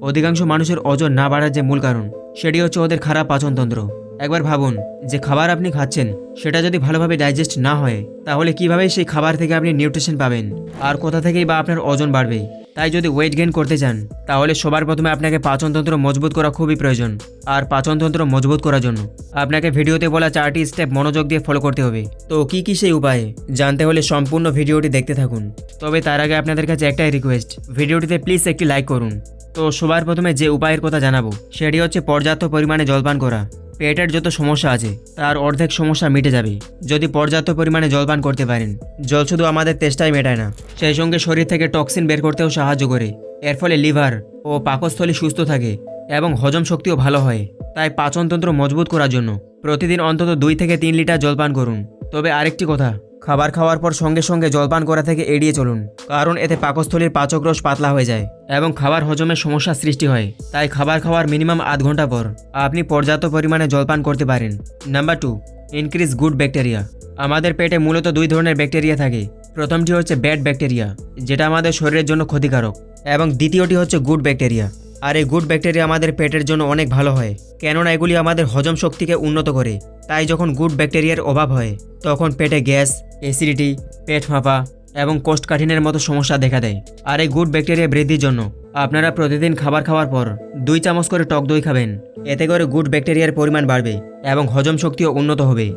অধিকাংশ মানুষের ওজন না বাড়ার যে মূল কারণ সেটি হচ্ছে ওদের খারাপ পাচনতন্ত্র। একবার ভাবুন, যে খাবার আপনি খাচ্ছেন সেটা যদি ভালোভাবে ডাইজেস্ট না হয় তাহলে কিভাবে সেই খাবার থেকে আপনি নিউট্রিশন পাবেন আর কোথা থেকেই বা আপনার ওজন বাড়বে। তাই যদি ওয়েট গেইন করতে চান তাহলে সবার প্রথমে আপনাকে পাচনতন্ত্র মজবুত করা খুবই প্রয়োজন। আর পাচনতন্ত্র মজবুত করার জন্য আপনাকে ভিডিওতে বলা 4টি স্টেপ মনোযোগ দিয়ে ফলো করতে হবে। তো কি কি সেই উপায় জানতে হলে সম্পূর্ণ ভিডিওটি দেখতে থাকুন। তবে তার আগে আপনাদের কাছে একটাই রিকোয়েস্ট, ভিডিওটিতে প্লিজ একটি লাইক করুন। তো সবার প্রথমে যে উপায়ের কথা জানাবো সেটি হচ্ছে পর্যাপ্ত পরিমাণে জলপান করা। পেটের যত সমস্যা আছে তার অর্ধেক সমস্যা মিটে যাবে যদি পর্যাপ্ত পরিমাণে জলপান করতে পারেন। জল শুধু আমাদের তেষ্টাই মেটায় না, সেই সঙ্গে শরীর থেকে টক্সিন বের করতেও সাহায্য করে। এর ফলে লিভার ও পাকস্থলী সুস্থ থাকে এবং হজম শক্তিও ভালো হয়। তাই পাচনতন্ত্র মজবুত করার জন্য প্রতিদিন অন্তত 2 থেকে 3 লিটার জলপান করুন। তবে আরেকটি কথা, খাবার খাওয়ার পর সঙ্গে সঙ্গে জলপান করা থেকে এড়িয়ে চলুন, কারণ এতে পাকস্থলীর পাচকরস পাতলা হয়ে যায় এবং খাবার হজমের সমস্যা সৃষ্টি হয়। তাই খাবার খাওয়ার মিনিমাম আধ ঘন্টা পর আপনি পর্যাপ্ত পরিমাণে জলপান করতে পারেন। Number 2, increase good bacteria. আমাদের পেটে মূলত 2 ধরনের ব্যাকটেরিয়া থাকে। প্রথমটি হচ্ছে ব্যাড ব্যাকটেরিয়া, যেটা আমাদের শরীরের জন্য ক্ষতিকারক, এবং দ্বিতীয়টি হচ্ছে গুড ব্যাকটেরিয়া। আর এই গুড ব্যাকটেরিয়া আমাদের পেটের জন্য অনেক ভালো হয়, কেননা এগুলি আমাদের হজম শক্তিকে উন্নত করে। তাই যখন গুড ব্যাকটেরিয়ার অভাব হয় তখন পেটে গ্যাস, অ্যাসিডিটি, পেট ফাঁপা এবং কোষ্ঠকাঠিন্যের মতো সমস্যা দেখা দেয়। আর এই গুড ব্যাকটেরিয়া বৃদ্ধির জন্য আপনারা প্রতিদিন খাবার খাওয়ার পর 2 চামচ করে টক দই খাবেন। এতে করে গুড ব্যাকটেরিয়ার পরিমাণ বাড়বে এবং হজম শক্তিও উন্নত হবে।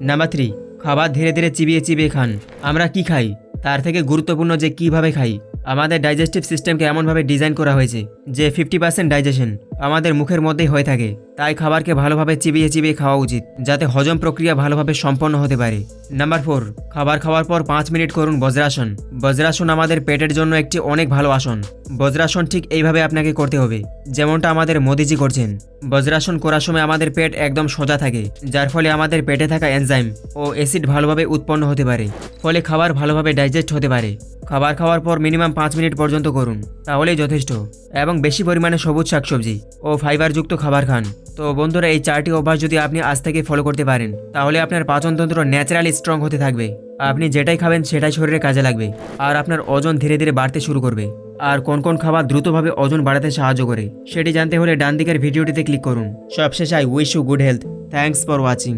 নাম্বার 3, খাবার ধীরে ধীরে চিবিয়ে চিবিয়ে খান। আমরা কি খাই তার থেকে গুরুত্বপূর্ণ যে কিভাবে খাই। আমাদের ডাইজেস্টিভ সিস্টেমকে এমনভাবে ডিজাইন করা হয়েছে যে 50% ডাইজেশন আমাদের মুখের মধ্যেই হয়ে থাকে। তাই খাবারকে ভালোভাবে চিবিয়ে চিবিয়ে খাওয়া উচিত যাতে হজম প্রক্রিয়া ভালোভাবে সম্পন্ন হতে পারে। নাম্বার 4, খাবার খাওয়ার পর 5 মিনিট করুন বজ্রাসন। বজ্রাসন আমাদের পেটের জন্য একটি অনেক ভালো আসন। বজ্রাসন ঠিক এইভাবে আপনাকে করতে হবে যেমনটা আমাদের মোদিজি করছেন। বজ্রাসন করার সময় আমাদের পেট একদম সোজা থাকে, যার ফলে আমাদের পেটে থাকা এনজাইম ও অ্যাসিড ভালোভাবে উৎপন্ন হতে পারে, ফলে খাবার ভালোভাবে ডাইজেস্ট হতে পারে। খাবার খাওয়ার পর মিনিমাম 5 মিনিট পর্যন্ত করুন, তাহলেই যথেষ্ট। এবং বেশি পরিমাণে সবুজ শাকসবজি ও ফাইবারযুক্ত খাবার খান। তো বন্ধুরা, এই 4টি অভ্যাস যদি আপনি আজ থেকে ফলো করতে পারেন তাহলে আপনার পাচনতন্ত্র ন্যাচারালি স্ট্রং হতে থাকবে। আপনি যেটাই খাবেন সেটাই শরীরে কাজে লাগবে আর আপনার ওজন ধীরে ধীরে বাড়তে শুরু করবে। আর কোন কোন খাবার দ্রুতভাবে ওজন বাড়াতে সাহায্য করে সেটি জানতে হলে ডান দিকের ভিডিওটিতে ক্লিক করুন। সবশেষে I wish you good health. Thanks for watching.